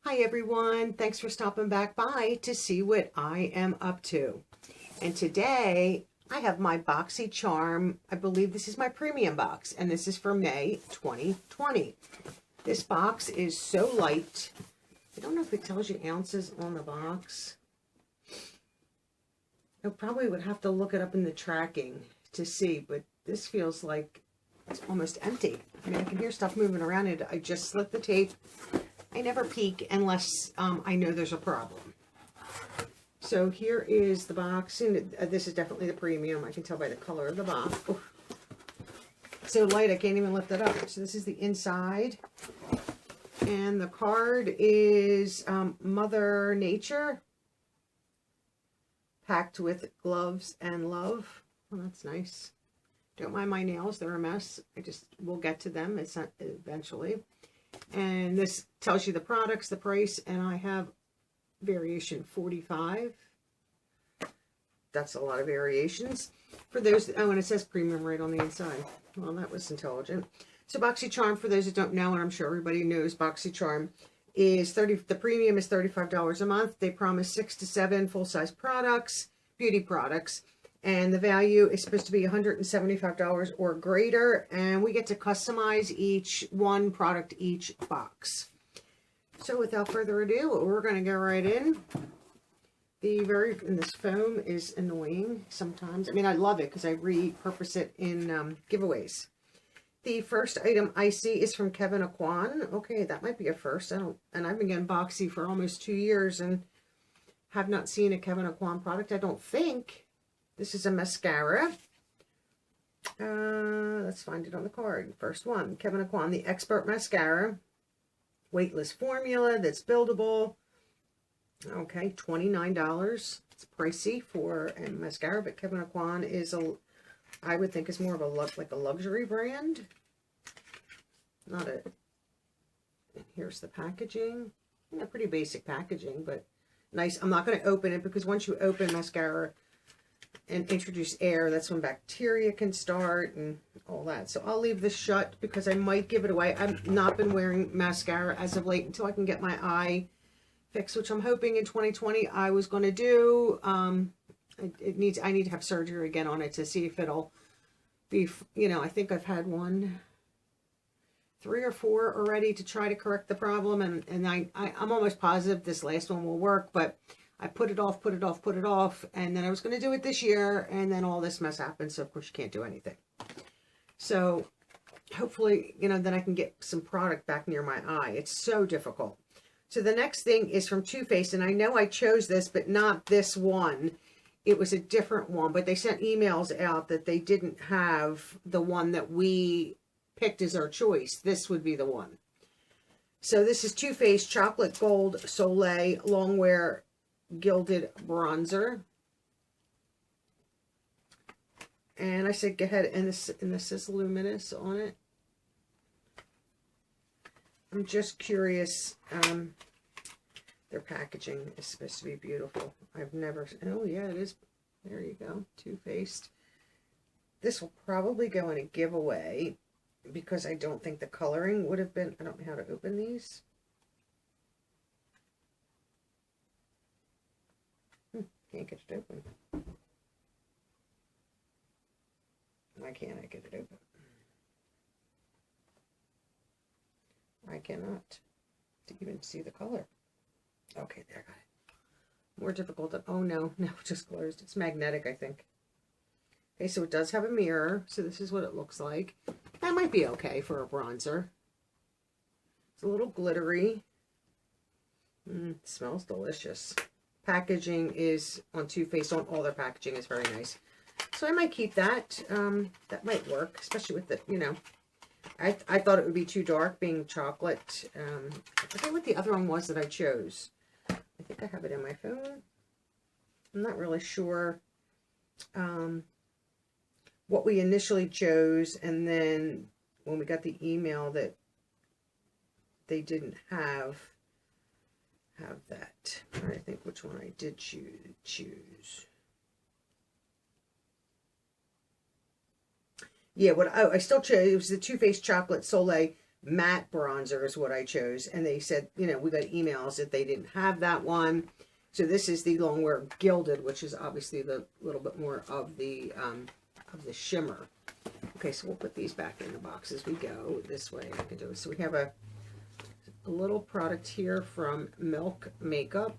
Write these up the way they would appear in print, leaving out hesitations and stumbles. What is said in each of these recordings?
Hi everyone, thanks for stopping back by to see what I am up to. And today I have my Boxycharm, I believe this is my premium box, and this is for May 2020. This box is so light. I don't know if it tells you ounces on the box. I probably would have to look it up in the tracking to see, but this feels like it's almost empty. I mean, I can hear stuff moving around it. I just slit the tape. I never peek unless I know there's a problem. So here is the box, and this is definitely the premium. I can tell by the color of the box. Oh, so light I can't even lift it up. So this is the inside, and the card is Mother Nature, packed with gloves and love. Well, that's nice. Don't mind my nails, they're a mess. We'll get to them eventually. And this tells you the products, the price, and I have variation 45. That's a lot of variations. For those, oh, and it says premium right on the inside. Well, that was intelligent. So Boxycharm, for those that don't know, and I'm sure everybody knows, Boxycharm is the premium is $35 a month. They promise 6 to 7 full-size products, beauty products. And the value is supposed to be $175 or greater, and we get to customize each one product, each box. So without further ado, we're going to go right in. And this foam is annoying sometimes. I mean, I love it because I repurpose it in giveaways. The first item I see is from Kevyn Aucoin. Okay, that might be a first. And I've been getting Boxy for almost 2 years and have not seen a Kevyn Aucoin product, I don't think. This is a mascara. Let's find it on the card. First one, Kevyn Aucoin, the Expert Mascara. Weightless formula that's buildable. Okay, $29. It's pricey for a mascara, but Kevyn Aucoin is I would think is more of a like a luxury brand. Not a. Here's the packaging. Pretty basic packaging, but nice. I'm not going to open it because once you open mascara and introduce air, that's when bacteria can start and all that. So I'll leave this shut because I might give it away. I've not been wearing mascara as of late until I can get my eye fixed, which I'm hoping in 2020 I was going to do. I need to have surgery again on it to see if it'll be, I think I've had 3 or 4 already to try to correct the problem, and I'm almost positive this last one will work, but I put it off, and then I was going to do it this year, and then all this mess happened, so of course you can't do anything. So hopefully, then I can get some product back near my eye. It's so difficult. So the next thing is from Too Faced, and I know I chose this, but not this one. It was a different one, but they sent emails out that they didn't have the one that we picked as our choice. This would be the one. So this is Too Faced Chocolate Gold Soleil Longwear Gilded Bronzer, and I said go ahead, and this is luminous on it. I'm just curious. Their packaging is supposed to be beautiful. I've never. Oh yeah, it is. There you go. Too Faced. This will probably go in a giveaway because I don't think the coloring would have been. I don't know how to open these. Can't get it open. Why can't I get it open? I cannot even see the color. Okay, there, got it. More difficult than, oh no, it just closed. It's magnetic, I think. Okay, so it does have a mirror, so this is what it looks like. That might be okay for a bronzer. It's a little glittery. It smells delicious. Packaging is on Too Faced, on all their packaging is very nice. So I might keep that. That might work, especially with the, I thought it would be too dark being chocolate. I forget what the other one was that I chose. I think I have it in my phone. I'm not really sure what we initially chose, and then when we got the email that they didn't have that. I'm trying to think which one I did choose. Yeah, I still chose, it was the Too Faced Chocolate Soleil matte bronzer is what I chose. And they said, you know, we got emails that they didn't have that one. So this is the Longwear Gilded, which is obviously the little bit more of the shimmer. Okay, so we'll put these back in the box as we go. This way I can do it. So we have a little product here from Milk Makeup.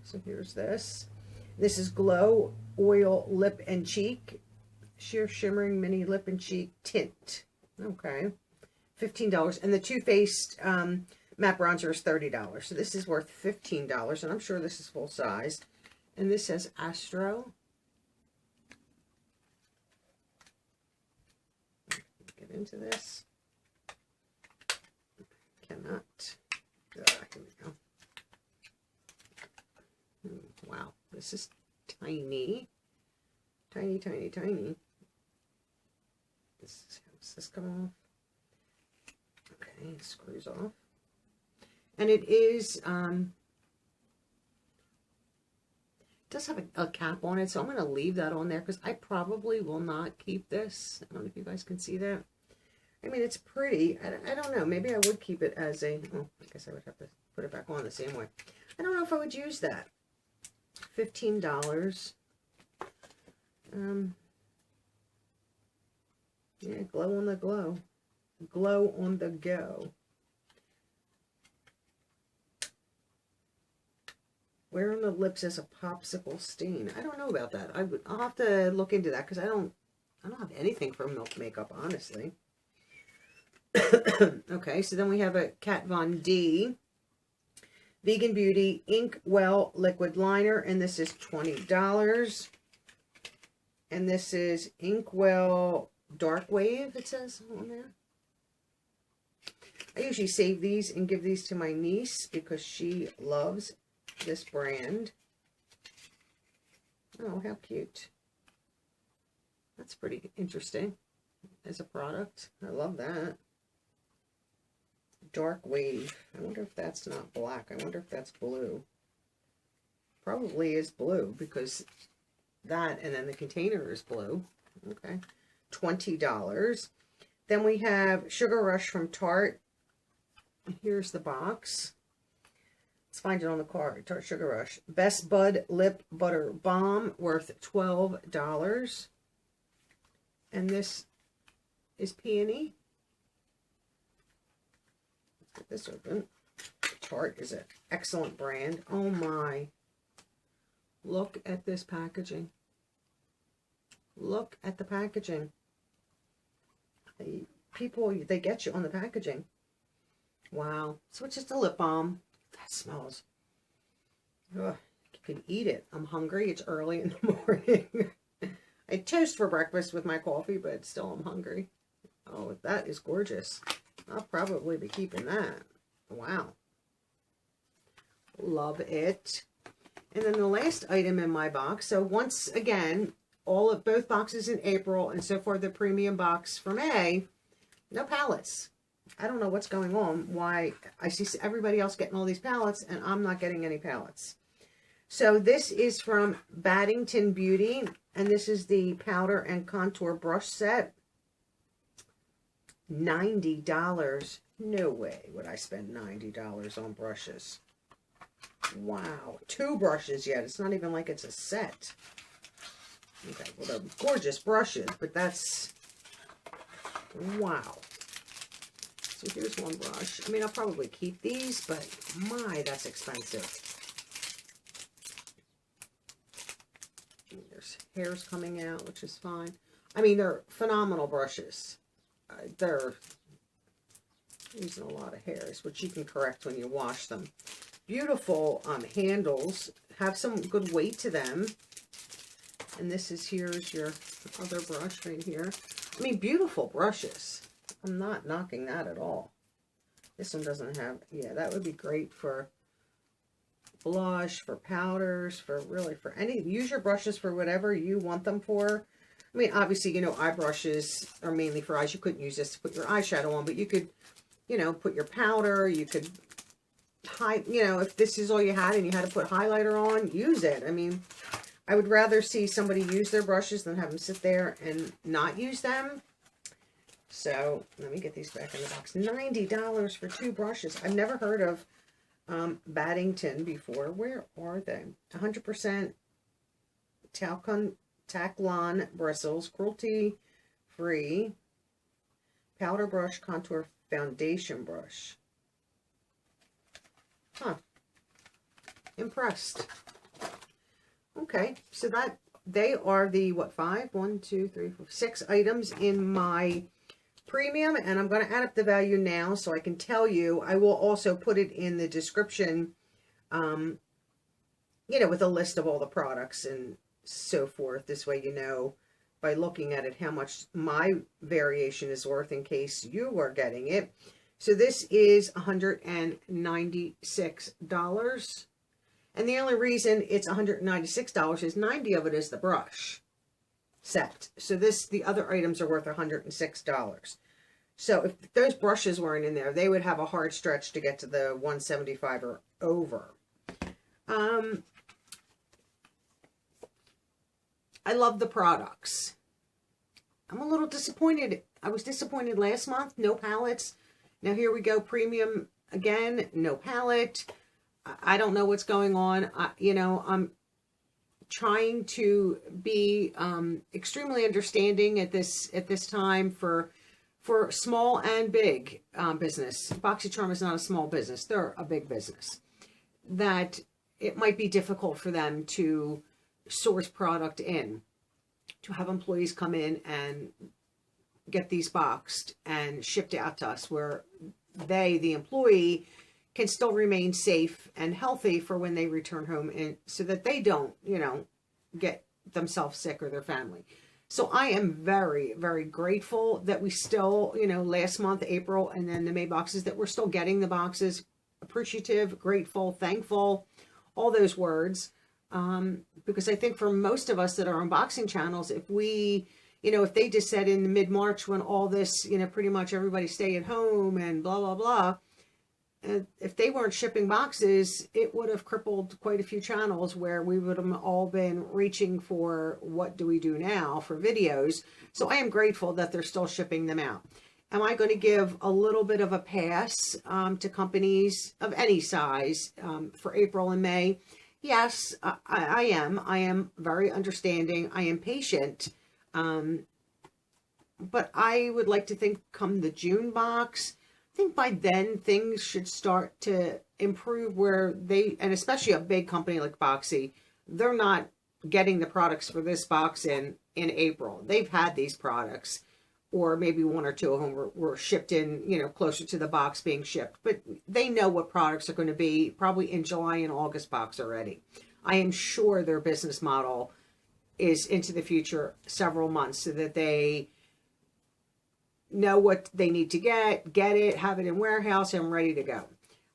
So here's this. This is Glow Oil Lip and Cheek. Sheer Shimmering Mini Lip and Cheek Tint. Okay. $15. And the Too Faced matte bronzer is $30. So this is worth $15. And I'm sure this is full size. And this says Astro. Get into this. Cannot. Here we go. Wow, this is tiny. Tiny, tiny, tiny. Does this come off? Okay, it screws off. And it is, does have a cap on it, so I'm going to leave that on there because I probably will not keep this. I don't know if you guys can see that. I mean, it's pretty. I don't know. Maybe I would keep it as a, oh, I guess I would have to put it back on the same way. I don't know if I would use that. $15. Yeah, glow on the glow. Glow on the go. Where on the lips is a popsicle stain? I don't know about that. I'll have to look into that because I don't have anything from Milk Makeup, honestly. Okay, so then we have a Kat Von D Vegan Beauty Inkwell Liquid Liner, and this is $20. And this is Inkwell Dark Wave, it says on there. I usually save these and give these to my niece because she loves this brand. Oh, how cute. That's pretty interesting as a product. I love that. Dark Wave. I wonder if that's not black. I wonder if that's blue. Probably is blue because that and then the container is blue. Okay. $20. Then we have Sugar Rush from Tarte. Here's the box. Let's find it on the card. Tarte Sugar Rush. Best Bud Lip Butter Balm, worth $12. And this is Peony. Let's get this open. Tarte is an excellent brand. Oh my. Look at this packaging. Look at the packaging. People, they get you on the packaging. Wow. So it's just a lip balm. That smells. Ugh, you can eat it. I'm hungry. It's early in the morning. I had toast for breakfast with my coffee, but still I'm hungry. Oh, that is gorgeous. I'll probably be keeping that. Wow. Love it. And then the last item in my box. So once again, both boxes in April, and so far the premium box for May, no palettes. I don't know what's going on, why I see everybody else getting all these palettes and I'm not getting any palettes. So this is from Battington Beauty, and this is the powder and contour brush set. $90. No way would I spend $90 on brushes. Wow. 2 brushes yet. It's not even like it's a set. Okay, well, they're gorgeous brushes, but that's, wow. So here's one brush. I mean, I'll probably keep these, but my, that's expensive. And there's hairs coming out, which is fine. I mean, they're phenomenal brushes. They're using a lot of hairs, which you can correct when you wash them. Beautiful handles. Have some good weight to them. And this is, here's your other brush right here. I mean, beautiful brushes. I'm not knocking that at all. This one doesn't have, yeah, that would be great for blush, for powders, for really, for any, use your brushes for whatever you want them for. I mean, obviously, you know, eye brushes are mainly for eyes. You couldn't use this to put your eyeshadow on, but you could, you know, put your powder, you could hide, you know, if this is all you had and you had to put highlighter on, use it. I mean, I would rather see somebody use their brushes than have them sit there and not use them. So let me get these back in the box. $90 for 2 brushes. I've never heard of Battington before. Where are they? 100% Taklon bristles, cruelty free powder brush, contour foundation brush. Huh. Impressed. Okay, so that they are the what, 6 items in my premium, and I'm going to add up the value now so I can tell you. I will also put it in the description, you know, with a list of all the products and so forth. This way, you know, by looking at it, how much my variation is worth in case you are getting it. So this is $196. And the only reason it's $196 is 90 of it is the brush set. So the other items are worth $106. So if those brushes weren't in there, they would have a hard stretch to get to the $175 or over. I love the products. I'm a little disappointed. I was disappointed last month. No palettes. Now here we go. Premium again. No palette. I don't know what's going on. You know, I'm trying to be extremely understanding at this time for small and big business. Boxycharm is not a small business. They're a big business. That it might be difficult for them to source product in, to have employees come in and get these boxed and shipped out to us, where they, the employee, can still remain safe and healthy for when they return home, and so that they don't, you know, get themselves sick or their family. So I am very, very grateful that we still, you know, last month, April, and then the May boxes, that we're still getting the boxes. Appreciative, grateful, thankful, all those words. Because I think for most of us that are unboxing channels, if we, you know, if they just said in mid-March when all this, you know, pretty much everybody stay at home and blah, blah, blah, if they weren't shipping boxes, it would have crippled quite a few channels where we would have all been reaching for what do we do now for videos. So I am grateful that they're still shipping them out. Am I going to give a little bit of a pass to companies of any size for April and May? Yes, I am. I am very understanding. I am patient. But I would like to think come the June box, I think by then things should start to improve, where they, and especially a big company like Boxy, they're not getting the products for this box in April. They've had these products, or maybe 1 or 2 of them were shipped in, you know, closer to the box being shipped. But they know what products are going to be probably in July and August box already. I am sure their business model is into the future several months, so that they know what they need to get it, have it in warehouse, and ready to go.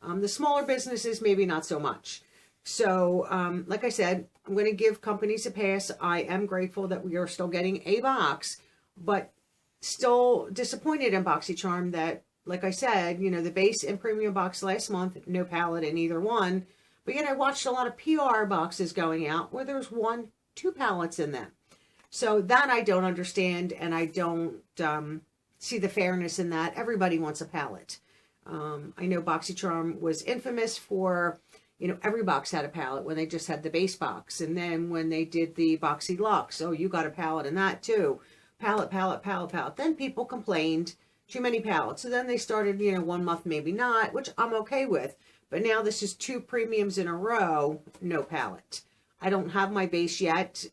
The smaller businesses, maybe not so much. So, like I said, I'm going to give companies a pass. I am grateful that we are still getting a box, but still disappointed in Boxycharm that, like I said, you know, the base and premium box last month, no palette in either one. But yet I watched a lot of PR boxes going out where there's 1, 2 palettes in them. So that I don't understand, and I don't see the fairness in that. Everybody wants a palette. I know Boxycharm was infamous for, you know, every box had a palette when they just had the base box. And then when they did the Boxyluxe, oh, you got a palette in that too. Palette, palette, palette, palette. Then people complained, too many palettes. So then they started, you know, 1 month, maybe not, which I'm okay with. But now this is 2 premiums in a row, no palette. I don't have my base yet.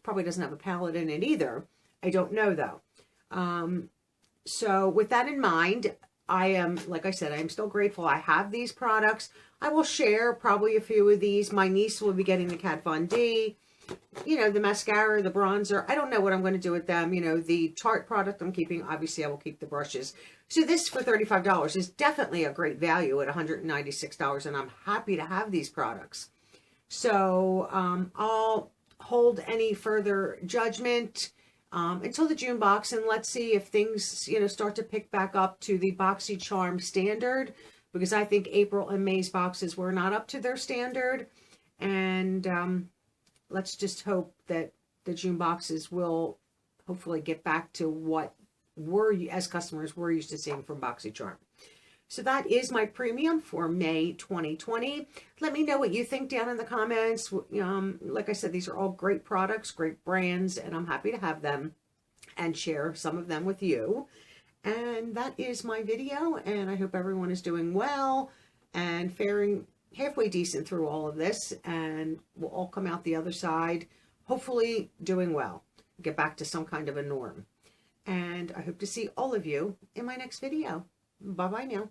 Probably doesn't have a palette in it either. I don't know though. So with that in mind, I am, like I said, I am still grateful I have these products. I will share probably a few of these. My niece will be getting the Kat Von D, you know, the mascara, the bronzer. I don't know what I'm going to do with them. You know, the Tarte product I'm keeping. Obviously, I will keep the brushes. So this for $35 is definitely a great value at $196, and I'm happy to have these products. So I'll hold any further judgment until the June box, and let's see if things, you know, start to pick back up to the Boxycharm standard, because I think April and May's boxes were not up to their standard. And let's just hope that the June boxes will hopefully get back to what as customers, we're used to seeing from Boxycharm. So that is my premium for May 2020. Let me know what you think down in the comments. Like I said, these are all great products, great brands, and I'm happy to have them and share some of them with you. And that is my video, and I hope everyone is doing well and faring halfway decent through all of this, and we'll all come out the other side, hopefully doing well, get back to some kind of a norm. And I hope to see all of you in my next video. Bye-bye now.